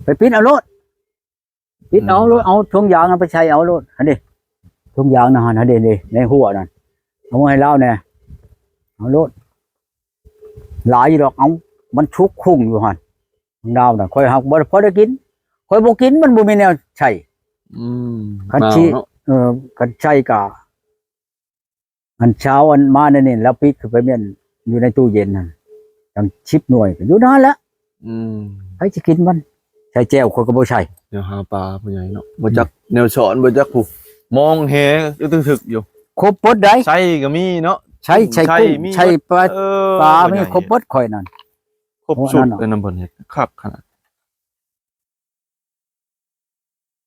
ไปปิ้นเอาโลดปิ้นเอาโลดเอาถุงยางไปใช้เอาโลดอันนี้ถุงยางนะฮะเด่นในหัวนั่นเอามาให้เล่าเนี่ยเอาโลดหลายดอกเอามันชุกคุ้งอยู่หันดาวน่ะค่อยหักบ่พอได้กินค่อยบ่กินมันบ่มีแนวใช่คันชีคันใช่กะอันเช้าอันมาเนี่ยแล้วปิดขึ้นไปเมียนอยู่ในตู้เย็นนั่นจังชิปหน่วยอยู่นานแล้วใครจะกินมันใช่แจ้วคนก็บ่ใช่เดี๋ยวหาปลาผู้ใหญ่เนาะบ่จักแนวสอนบ่จักผู้มองแหถึกอยู่ครบปดได้ใช่ก็มีเนาะใช่กุ้งใช่ปลามีครบปดข่อยนั่นครบสุดเลยน้ำเพิ่นเฮ็ดครับขนาด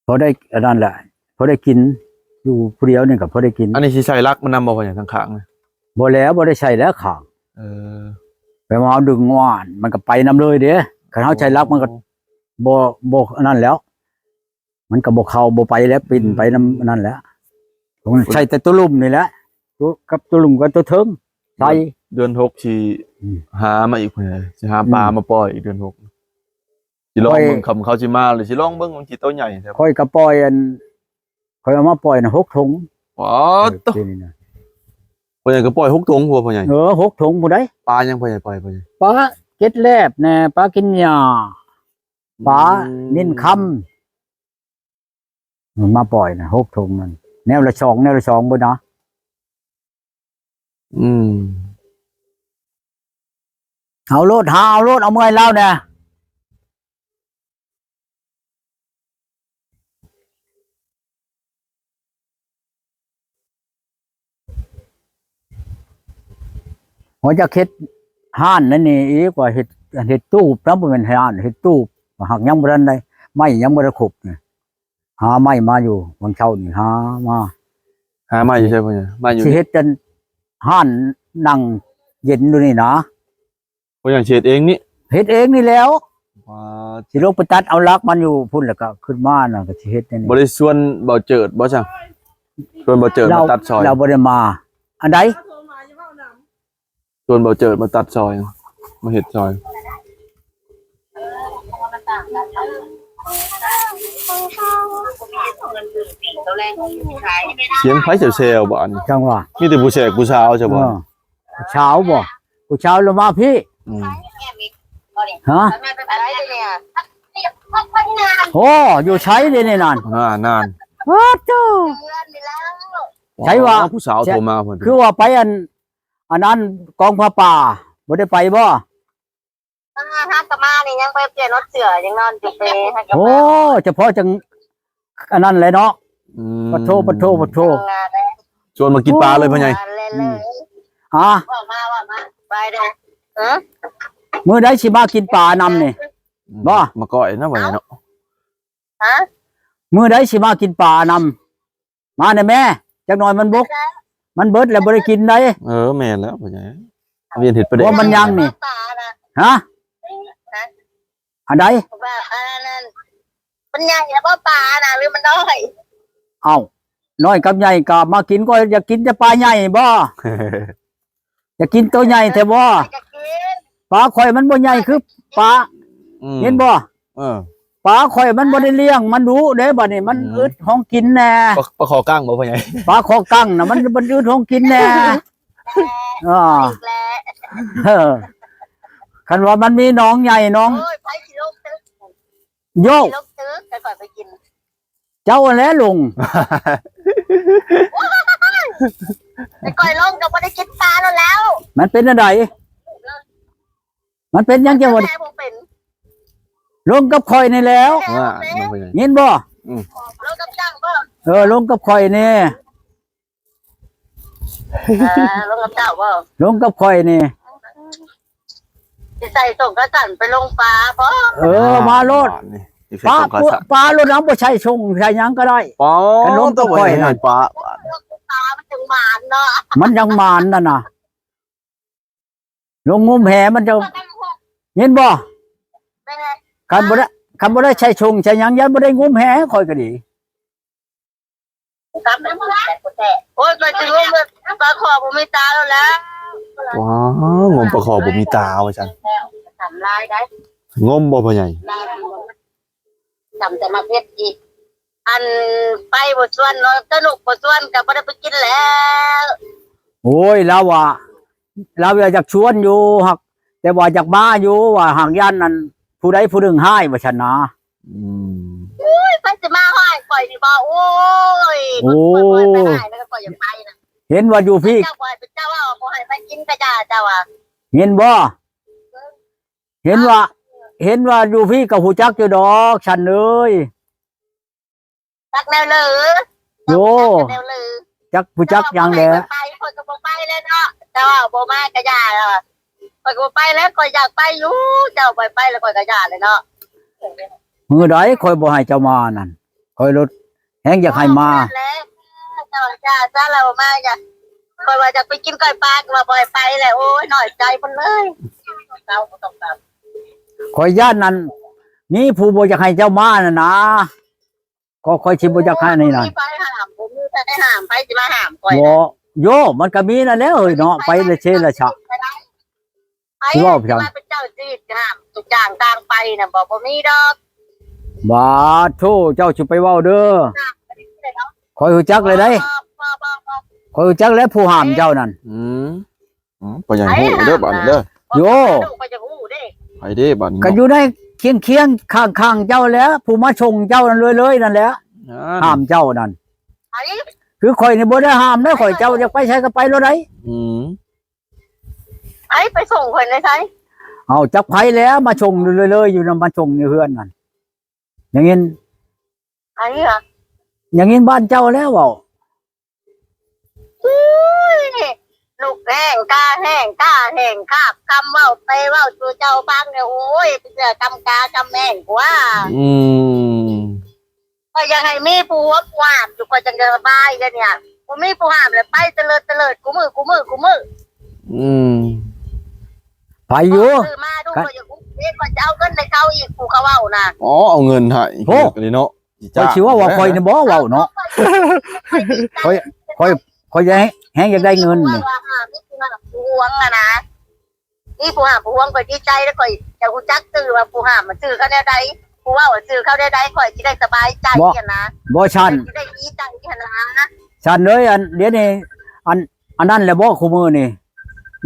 พอได้อันนั้นแหละพอได้กินอยู่ผู้เดียวนี่ก็พอได้กินอันนี้สิใช้รักมันนำบ่ว่าอย่างข้างๆเลยบ่แล้วบ่ได้ใช้แล้วข้างไปมาเอาดึงว่านมันก็ไปนำเลยเด้คันเฮาใช้รักมันก็บ่อันนั้นแล้วมันก็บ่เข้าบ่ไปแล้วปิ่นไปนำนั่นแหละใช้แต่ตัวลุ่มนี่แหละตัวกับตัวลุ่มกับตัวเทิงใส่เดือน6สิหามาอีกเพิ่นสิหาปลามาปล่อยอีกเดือน6สิลองเบิ่งคำเขาสิมาหรือสิลองเบิ่งมันสิตัวใหญ่ครับค่อยก็ปล่อยอันค่อยเอามาปล่อยน่ะ6ถุงอ๋อตัวนี้พ่อใหญ่ก็ปล่อย6ถุงพ่อใหญ่6ถุงบ่ได้ปลายังพ่อใหญ่ปล่อยพ่อใหญ่ปลาเกล็ดแลบแน่ปลากินหญ้าปลานิ่นคำมันมาปล่อยน่ะ6ถุงนั่นแนวละ2บ่เนาะเอาโลดเอาโลดเอาเมื่อยเล่าเนี่ยหัวจะเฮ็ดห่านนั่นนี่อีกว่าเฮ็ดตู้น้ำบ่แม่นห่านเฮ็ดตู้หักยังบ่ทันได้ไม้ยังบ่ได้ขุบเนี่ยหาไม้มาอยู่บางเช้านี่หาไม้อยู่ใช่ป่ะเนี่ยไม้อยู่สิเฮ็ดจนห่านนั่งเย็นอยู่นี่นะพ่อใหญ่เฮ็ดเองนี่เฮ็ดเองนี่แล้วสิลงไปตัดเอาลักมันอยู่พุ่นแล้วก็ขึ้นมาน่ะก็สิเฮ็ดนี่บ่ได้ชวนบ่เจิดบ่จังชวนบ่เจิดมาตัดซอยเราบ่ได้มาอันใดชวนบ่เจิดมาตัดซอยมาเฮ็ดซอยเสียงไผเซลบ่อันนี้จังว่ามีแต่ผู้แขกผู้สาวใช่บ่เช้าบ่ผู้เช้าลงมาพี่ฮะโอ้อยู่ใช้เลยนี่นานนานโอ้โธ่ใช่ว่าผู้สาวโทรมาพุ่นคือว่าไปอันนั้นกองผ้าป่าบ่ได้ไปบ่ถ้ากลับมานี่ยังไปเปลี่ยนรถเสือยังนอนอยู่ไปโอ้เฉพาะจังอันนั้นเลยเนาะปะโทชวนมากินปลาเลยพ่อใหญ่ฮะไปเด้อมื้อใดสิมากินปลานำนี่บ่มาก้อยนะพ่อใหญ่เนาะฮะมื้อใดสิมากินปลานำมาเด้อแม่จักหน่อยมันบกมันเบิดแล้วบ่ได้กินได้แม่นแล้วพ่อใหญ่เรียนเฮ็ดประเด็นว่ามันยังนี่ฮะอันใดมันใหญ่แล้วปลาน่ะหรือมันน้อยเอ้าน้อยกับใหญ่ก็มากินก็อยากกินแต่ปลาใหญ่บ่อยากกินตัวใหญ่แต่บ่ปลาข่อยมันบ่ใหญ่คือปลาเห็นบ่ปลาข่อยมันบ่ได้เลี้ยงมันดุเด้บัดนี้มันอึดห้องกินแน่ปลาคอกั้งบ่พ่อใหญ่ปลาคอกั้งน่ะมันอึดห้องกินแน่คันว่ามันมีน้องใหญ่น้องโยกเจ้าแล้วลุงไอ้ก้อยลงก็บ่ได้กินปลาแล้วมันเป็นอะไรมันเป็นยังจังว่าลงกับข่อยนี่แล้วเห็นบ่ลงกับจังบ่ลงกับข่อยนี่ลงกับเจ้าบ่ลงกับข่อยนี่สิใส่ส่งกระสันไปลงปลาบ่มาโลดปลาโลดน้ำบ่ใช่ชงใช่ยังก็ได้กันลงกับข่อยนั่นปลามันจังหมานเนาะมันยังหมานนั่นน่ะลงงมแหมันจะเห็นบ่คันบ่ได้ใช่ชงใช่ยังยันบ่ได้งมแหข่อยก็ดีโอ้ยไปถึงปลาขอบ่มีตาแล้วว้างมปลาขอบ่มีตาว่าจังทำลายได้งมบ่พ่อใหญ่ จำแต่มาเพชรอีกอันไปบ่ชวนเนาะสนุกบ่ชวนก็บ่ได้ไปกินแล้ว โอ้ยแล้วว่าเราอยากชวนอยู่หักแต่ว่าอยากบ้าอยู่ว่าหากย่านนั้นผู้ใดผู้หนึ่งให้ว่าฉันนะ อืม ไปสิมาห้อยข่อยนี่บ่โอ้ย โอ้ ข่อยไปได้แล้วก็ข่อยอยากไปนะ เห็นว่าอยู่พี่ เจ้าข่อยเป็นเจ้าว่าบ่ให้ไปกินกระยาเจ้าอ่ะ เห็นบ่เห็นว่าอยู่พี่กับหูจักอยู่ดอกฉันเลย ตักแนวเลย โย แนวเลย จักผู้จักอยังแหละ ไปข่อยก็บ่ไปแล้วเนาะเจ้าว่าบ่มากระยาแล้วอะข่อยก็บ่ไปแล้วข่อยอยากไปอยู่เจ้าไปแล้วข่อยกระยาเลยเนาะ มือใดคอยบ่ให้เจ้ามานั่นคอยรถแห้งอยากให้มา แล้วเจ้าจ้าเรามาจ้ะข่อยว่าจะไปกินก้อยปลาก็ว่าบ่ให้ไปแล้วโอ้ยน้อยใจเพิ่นเลยเจ้าก็ต้องตาม คอยย่านนั้นนี่ผู้บ่อยากให้เจ้ามาน่ะนะก็คอยชิบ่อยากให้นี่นั่น ไปห้ามผมจะได้ห้ามไปสิมาห้ามข่อย บ่โยมันก็มีนั่นแหล้วเฮ้ยเนาะไปเลยเชละชะ ไปว่าเป็นเจ้าจีดห้ามทุกอย่างต่างไปน่ะบอกบ่มีดอก บาดโธ่เจ้าสิไปเว้าเด้อคอยฮู้จักเลยได้คอยฮู้จักแล้วผู้ห้ามเจ้านั่น อืมอ๋อปะยังฮู้เด้อบัดนี้เด้อ โย ไปจะฮู้เด้ ไปเด้บัดนี้ ก็อยู่ได้เคียงข้างๆเจ้าแล้ว ผู้มาชงเจ้านั่นเลยนั่นแหละห้ามเจ้านั่น ไอ้ คือข่อยนี่บ่ได้ห้ามนะข่อยเจ้าอยากไปใช้ก็ไปแล้วได้ อืม ไอ้ไปส่งคนเลยใช่ เอาจักไผแล้วมาชงเลยอยู่นำมาชงในเฮือนนั่นอย่างงี้ ไอ้เหรอ อย่างงี้บ้านเจ้าแล้วเว้า ลูกแห้งกาแห้งกาแห้งคาบคำเว้าเตเว้าตัวเจ้าฟังเนี่ยโอ้ยเป็นเสือกำกากำแม่งกว่า อืม ก็ยังให้มีผู้วักวาดอยู่ก็จังจะสบายกันเนี่ยกูมีผู้ห้ามเลยไปเตลิดกูมือ อืม ไปอยู่ ซื้อมาดูก็อย่ากูเด็กก็จะเอาเงินในเขาอีกกูเขาเว้านะ อ๋อเอาเงินให้อีกเลยเนาะ ข่อยสิว่าข่อยนี่บ่เว้าเนาะข่อยจะแฮงอยากได้เงินนี่ นี่ผู้ห้ามผู้หวงอะนะนี่ผู้ห้ามผู้หวงก็ดีใจแล้วก็จะกูจักซื้อว่าผู้ห้ามมันซื้อเขาได้ใดผู้ว่าซื้อเขาได้ใดข่อยจะได้สบายใจกันนะ บ่ชัน จะได้ดีใจกันนะ ชันเลยอันเดี๋ยวนี้อันนั้นแหละบ่คู่มือนี่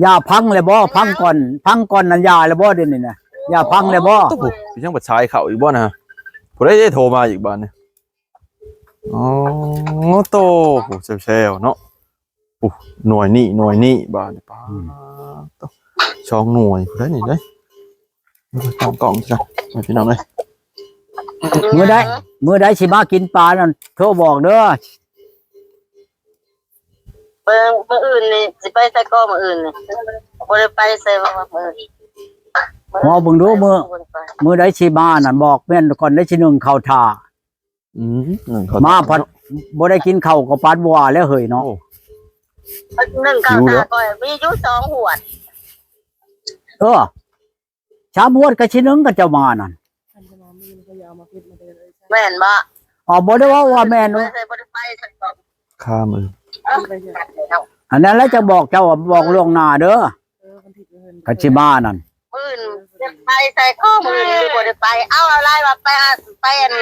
ยาพังแล้วบ่พังก่อนนั่นยาแล้วบ่เดี๋ยวนี้นะยาพังแล้วบ่ พี่ช่างบัดชายเขาอีกบ่นะผู้ใดได้โทรมาอีกบัดเนี่ยอ๋อโตโหเซลเนาะโอ้หน่วยนี่บาดป้าช่องหน่วยผู้ใดนี่เด้ตั้งกล่องจ้ะไปพี่น้องเอ้ย มื้อใดสิมากินปลานั่นโทรบอกเด้อ เมื่ออื่นนี่สิไปใส่ข้อมื่ออื่นนี่บ่ได้ไปใส่ว่ามื่อ หมอเบิ่งดูมื้อใดสิมานั่นบอกแม่นก่อนได้สินึ่งข้าวท่า อืม มาพัดบ่ได้กินข้าวก็ปานบ่ว่าแล้วเฮ้ยเนาะ หนึ่งข้าวตาก่อยมีอยู่2หัว ชามวดก็สินึ่งก็เจ้ามานั่น แม่นบ่ อ๋อบ่ได้ว่าแม่น บ่ เนาะ ได้ไปใส่ข้อ ข้ามือ อันนั้นแล้วจะบอกเจ้าว่าบอกล่วงหน้าเด้อก็สิมานั่น มื่นไปใส่ข้อมือบ่ได้ไปเอาอะไรว่าไปหาไปอัน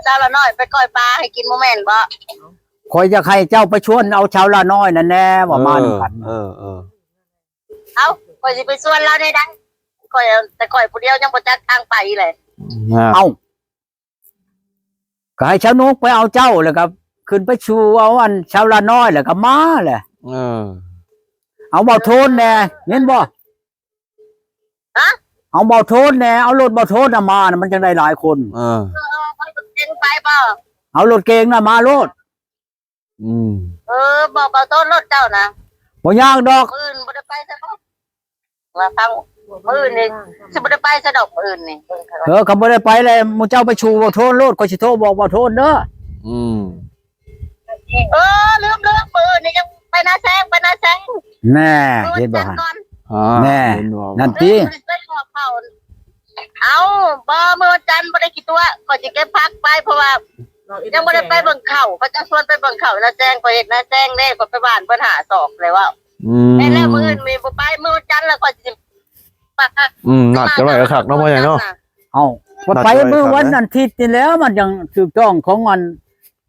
เจ้าละน้อยไปก้อยปลาให้กินบ่แม่นบ่ ข่อยจะให้เจ้าไปชวนเอาชาวละน้อยนั่นแน่ว่ามานํกัน เออ เอาข่อยสิไปชวนเราได้ดังข่อยแต่ข่อยผู้เดียวยังบ่จักทางไปเลย เอ้าก็ให้ชาวนกไปเอาเจ้าแล้วก็ขึ้นไปชูเอาอันชาวละน้อยแล้วก็มาแหละ เออ เอาเบาโทนแน่เห็นบ่ ฮะ เอาเบาโทนแน่เอารถเบาโทนน่ะมาน่ะมันจังได้หลายคน เออ ข่อยเก่งไปบ่ เอารถเก๋งน่ะมาโลด อืม บอกเบาต้นรถเจ้านะ บ่ยากดอก มื้ออื่นบ่ได้ไปซะดอกว่าฟังมื้ออื่นนี่สิบ่ได้ไปซะดอกมื้ออื่นนี่ เขาบ่ได้ไปเลยหมู่เจ้าไปชูเบาโทนโลดก็สิโทรบอกเบาโทนเด้อ อืม ลืมมื้ออื่นนี่ยังไปนาแซง แน่เห็นบ่ มื้อ ฮะ ก่อน แน่ นั่นติ ไปขอเขาเอาบ่มื้อจันทร์บ่ได้กี่ตัวก็สิเก็บพักไปเพราะว่ายังบ่ได้ไปเบิ่งเขาเขาจะชวนไปเบิ่งเขานาแซงก็เฮ็ดนาแซงเด้ก็ไปบ้านเพิ่นหาศอกเลยว่า อืม แล้วมื้ออื่นมีบ่ไปมื้อจันทร์แล้วก็สิ นัดกันไว้ก็คักเนาะพ่อใหญ่เนาะ เอา ว่าไปเมื่อวันอาทิตย์นี่แล้วมันยังถูกต้องของมัน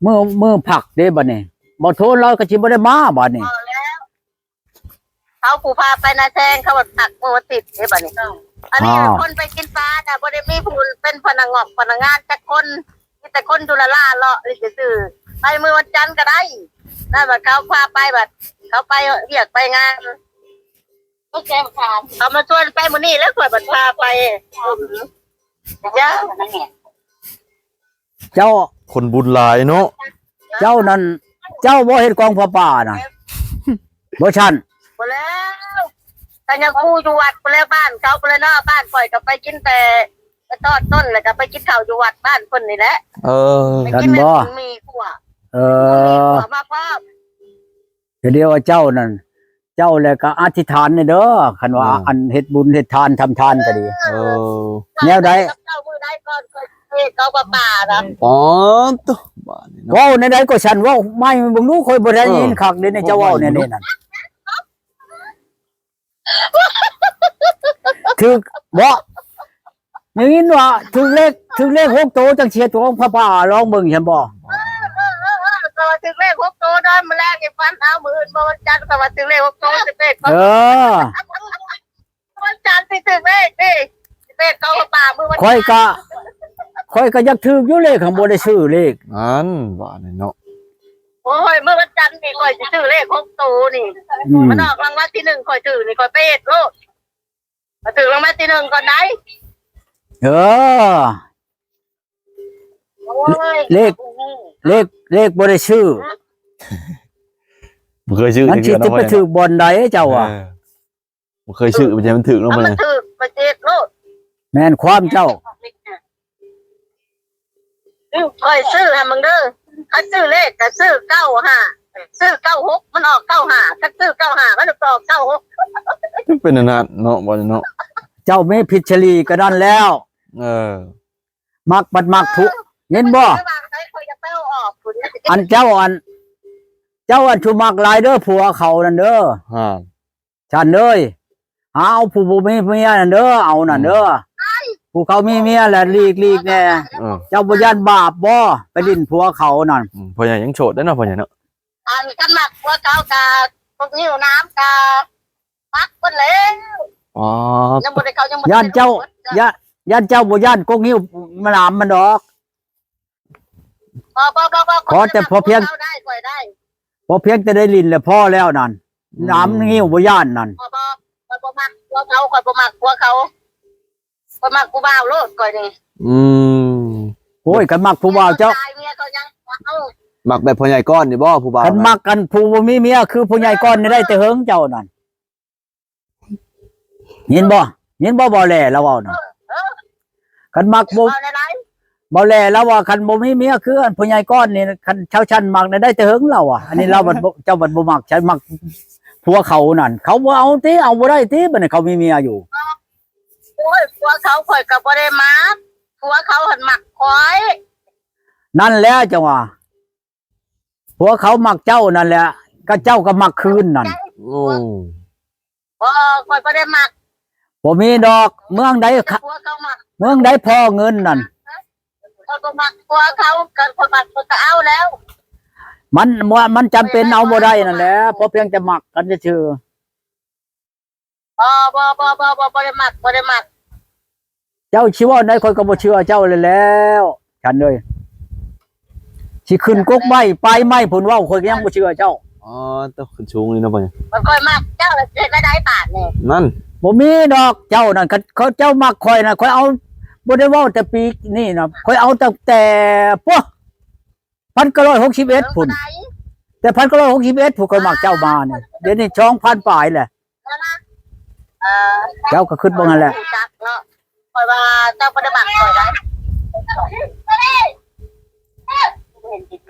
เมื่อผักเด้บัดนี้บ่โทนเราก็สิบ่ได้มาบัดนี้ พอแล้วเขาผู้พาไปนาแซงเขาบอกตักมือติดไอ้บัดนี้อันนี้คนไปกินปลาแต่บ่ได้มีผู้เป็นพนักงานแต่คนมีแต่คนดูละล่าเลาะนี่ซื่อๆไปมือวันจันทร์ก็ได้นั่นว่าเขาพาไปบัดเขาไปเรียกไปงานก็แกมถามเขามาชวนไปมื้อนี้แล้วข่อยบัดพาไปจ้า เจ้า คนบุญหลายเนาะ เจ้านั่นเจ้าบ่เฮ็ดกองผ้าป่าน่ะบ่ชัน หมดแล้วแต่ยังกูอยู่วัดไปแล้วบ้านเขาไปแล้วเนาะบ้านข่อยก็ไปกินแต่ตอดต้นแล้วก็ไปกินข้าวอยู่วัดบ้านคนนี่แหละ เออ ไปกินมีขัว เอ มี อ ขัวมาพ่อ เดี๋ยวว่าเจ้านั่นเจ้าแล้วก็อธิษฐานนี่เด้อคันว่าอันเฮ็ดบุญเฮ็ดทานทำทานก็ดี เออ แนวใด เจ้ามือใดก่อนเคยเขาป่านะ อ๋อตัวบ้านนี่เนาะ เว้าในใดก็ฉันเว้าไม่บ่รู้ค่อยบ่ได้ยินคักเด้ในเจ้าเว้าแน่ๆนั่นถึกบ่อย่างนี้ว่าถึกเลข6โตจังเชียร์ตัวของพระป่าลองเบิ่งฉันบ่ ก็ถึงเลข6 โตได้มาแรกไอ้ฟันเอามืออื่นมาวันจันทร์ก็มาถึงเลข6 โตสิเลข เออ วันจันทร์สิถึงเลขนี่เลขเขาป่ามือวัน ค่อยก็อยากถึกอยู่เลขข้างบ่ได้ซื้อเลข อันบ้านนี่เนาะ โอ้ยเมื่อวันจันทร์นี่ข่อยจะซื้อเลข6 โตนี่ อืม มันออกรางวัลที่1ข่อยถือนี่ข่อยเป็ดโลดมาถือรางวัลที่1ก่อนได้ เออ โอ้ย เลขบ่ได้ซื้อ บ่เคยชื่อ มันสิจะไปถึกบ่อนใดเจ้าอ่ะ บ่เคยชื่อมันจะมันถึกเนาะ เอา มัน มาถือมาเจ็ดโลด แม่นความเจ้า ข่อยซื้อให้มึงเด้อเขาซื้อเลขก็ซื้อ95ซื้อ96มันออก95ถ้าซื้อ95มันออก96 เป็นอันนั้นเนาะบ่เนาะ เจ้าไม่ผิดชลีก็นั่นแล้ว เออ มักบัดมักทุเห็นบ่ ระหว่างใช้ข่อยจะเป้าออกพุ่น อันเจ้าชูมักหลายเด้อผัวเขานั่นเด้อ ฮะ ฉันเอ้ยหาเอาผู้บ่มีเมียนั่นเด้อเอานั่นเด้อผู้เขามีเมียแหละลีกแน่ เออ เจ้าบ่ย่านบาปบ่ไปลิ้นผัวเขานั่น พ่อใหญ่ยังโฉดได้เนาะพ่อใหญ่เนาะ อันกันหมักว่าเขากาพวกนิ้วน้ำกาปักเพิ่นแล้ว อ๋อ ยังบ่ได้เขายังบ่ได้ ย่านเจ้าย่านเจ้าบ่ย่านกกนิ้วมันหลามมันดอก บ่ ขอแต่พอเพียง ข้าได้ข่อยได้ พอเพียงจะได้ลิ้นแล้วพอแล้วนั่นหลามนิ้วบ่ย่านนั่น ข่อยบ่มักพวกเขาข่อยบ่มักพวกเขาข่อยมักกูบ่าวโลดข่อยนี่ อืม โอ้ยกันมักผู้บ่าวเจ้า ตายเมียเขายังเอา มักแบบพ่อใหญ่ก้อนนี่บ่ผู้บ่าว กันมักกันผู้บ่มีเมียคือผู้ใหญ่ก่อนนี่ได้แต่เฮิงเจ้านั่นเห็นบ่บ่แลแล้วเว้านั่นกันมักบ่ เอาได้ บ่แลแล้วว่าคันบ่มีเมียคืออันผู้ใหญ่ก่อนนี่คันชาวชั้นมักได้แต่เฮิงเราอ่ะอันนี้เราบัดบ่เจ้าบัดบ่มักฉันมักผัวเขานั่นเขาบ่เอาติเอาบ่ได้ติบัดนี้เขามีเมียอยู่ โอ้ยพวกเขาข่อยก็บ่ได้มักพวกเขาหันมักข่อย นั่นแหละจังว่าผัวเขามักเจ้านั่นแหละก็เจ้าก็มักคืนนั่น โอ้ บ่ข่อยบ่ได้มัก บ่มีดอกเมืองใด พวกเขามัก เมืองใดพอเงินนั่น ข่อยบ่มักพวกเขากันข่อยมักข่อยก็เอาแล้ว มันจำเป็นเอาบ่ได้นั่นแหละเพราะเพียงจะมักกันซื่อ บ่ได้มักบ่ได้มัก เจ้าชิเว่าได้คนก็บ่เชื่อเจ้าเลยแล้วฉันเลยสิขึ้นกกไม้ปลายไม้ผลเว้าคนก็ยังบ่เชื่อเจ้า อ๋อต้องขึ้นชูงนี่เนาะพ่อใหญ่ มันค่อยมักเจ้าละเฮ็ดได้บาทนี่ นั่น บ่มีดอกเจ้านั่นเขาเจ้ามักข่อยน่ะข่อยเอาบ่ได้เว้าแต่ปีนี่น่ะข่อยเอาตั้งแต่ปุ๊1961พุ่นแต่1961ผู้ข่อยมักเจ้ามาเนี่ยเดี๋ยวนี้2,000ปลายแหละ เจ้าก็ขึ้นบ่งั้นแหละ จักเนาะข่อยว่าเจ้าบ่ได้มักข่อยได้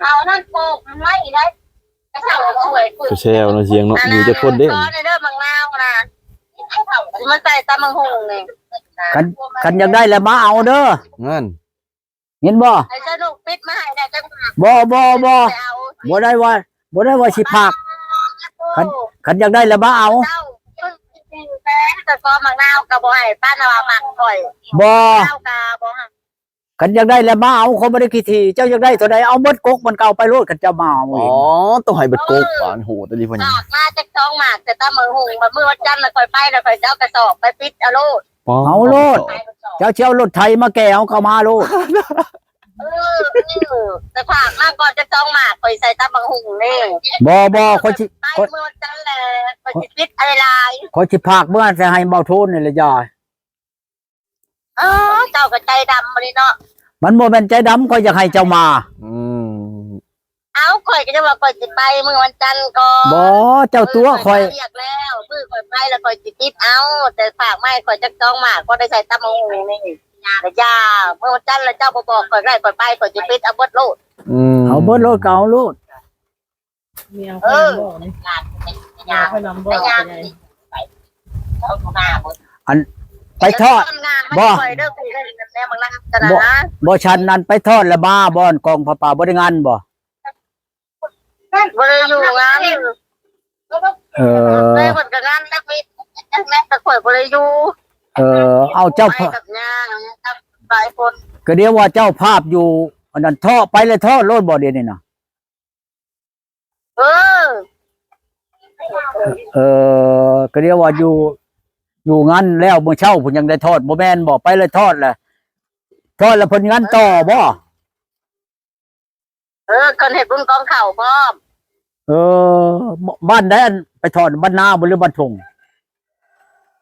เอานั่นโกกไม่ได้กระเช้าข่อยฝึก ก็แชวเนาะเสียงเนาะอยู่จะคนเด้ ตอนนี้เด้อมังนาวนะมันใส่ตำมังหงนี่ คันอยากได้แล้วมาเอาเด้อ งั้น เห็นบ่ ไอ้สนุกปิดมาให้ได้จังหวะ บ่ ไปเอา บ่ได้ว่าสิพากคันอยากได้แล้วมาเอา เจ้าแต่ก็มังนาวกับบ่ให้ป้านาวามักข่อย บ่ เจ้ากาบ่ให้ คันอยากได้แล้วมาเอาคนบ่ได้กี่ทีเจ้าอยากได้เท่าใดเอาเบิดกกมันเก่าไปโลดคันเจ้ามาเอา อ๋ เอ อง ต้องให้เบิดโกกหวานโหตัวนี้พ่อใหญ่ ฝากมาจากท้องหมากแต่ตามือหุงมาเมื่อวันจันทร์แล้วค่อยไปแล้วค่อยเจ้ากระสอบไปปิดเอาโลด เอาโลด เจ้าเชี่ยวรถไถมาแก่เอาเข้ามาโลด เออแต่ฝากมาก่อนจากท้องหมากค่อยใส่ตามือหุงนี่ บ่คนสิ ไปเมื่อวันจันทร์แล้วค่อยสิปิดอะไร คนสิพากเมื่อจะให้เบาโทนนี่แหละยาย เจ้าก็ใจดำมาดิเนาะ มันบ่แม่นใจดำข่อยอยากให้เจ้ามา อืม เอาข่อยก็จะว่าข่อยสิไปเมื่อวันจันทร์ก่อน บ่เจ้าตัวข่อย เรียกแล้วมือข่อยไปแล้วข่อยสิปิดเอาแต่ฝากไม่ข่อยจากท้องหมากก็ได้ใส่ตามือหุงนี่แต่ยาเมื่อวันจันทร์แล้วเจ้าบอกข่อยได้ข่อยไปข่อยสิปิดเอาเบิดโลด เอาเบิดโลดก็เอาโลด เมียค่อยบอกนี่ งาน เมี ยาย ค่อยนำบอก งาน ไป เขาหน้าหมด ไปทอด บ่ข่อยเด้อคุยได้แน่บางล่างกันนะ บ่ชันนั้นไปทอดแล้วมาบ่อนกองพระป่าบ่ได้งานบ่ บ่ได้อยู่งาน เออ ได้เพิ่นก็งานนักวิทย์แม่ก็ข่อยบ่ได้อยู่ เอาเจ้า ไปกับงานกับหลายคน ก็เดี๋ยวว่าเจ้าภาพอยู่อันนั้นท่อไปเลยท่อโลดบ่เดี๋ยวนี้น่ะ เออ ก็เดี๋ยวว่าอยู่งานแล้วมื้อเช้าเพิ่นยังได้ทอดบ่แม่นบ่ไปเลยทอดแหละทอดแล้วเพิ่นงานต่อบ่ คนเฮ็ดบุญกองข้าวพร้อม บ้านใดอันไปทอดบ้านนาบ่หรือบ้านทง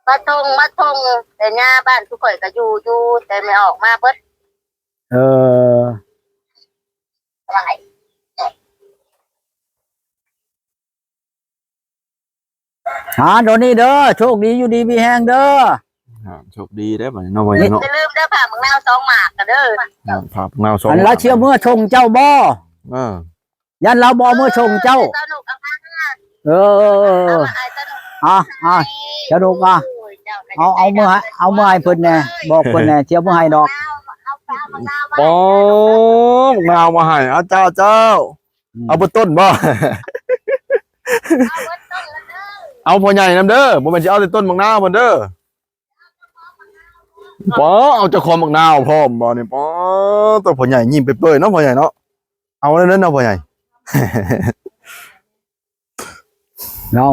มาทงแต่ย่าบ้านทุกข่อยก็อยู่แต่ไม่ออกมาเบิด เออ หลาย หาโดนนี่เด้อโชคดีอยู่ดีมีแฮงเด้อ โชคดีได้อบัดนี้เนาะพ่อใหญ่เนาะ อย่าลืมเด้อผ่ามึงนาว2หมากกันเด้อ ภาพเงาสอง อันละเชียวเมื่อชงเจ้าบ่ เออ ยันเราบ่เมื่อชงเจ้า สนุกเอามา เออ สนุก สนุกอ่ะเอาเมื่อให้เพิ่นแน่บอกเพิ่นแน่เชียวเมื่อให้ดอก ปองเงามาให้อาเจ้า เอาเบนต้นบ่ เอาพ่อใหญ่นำเด้อบ่แม่นสิเอาแต่ต้นบักนาวเพิ่นเด้อป๋อเอาเจ้าของบักนาวพร้อมบ่นี่ป๋อตัวพ่อใหญ่ยิ้มเปื่อยๆเนาะพ่อใหญ่เนาะเอาแล้วเนาะพ่อใหญ่ เรา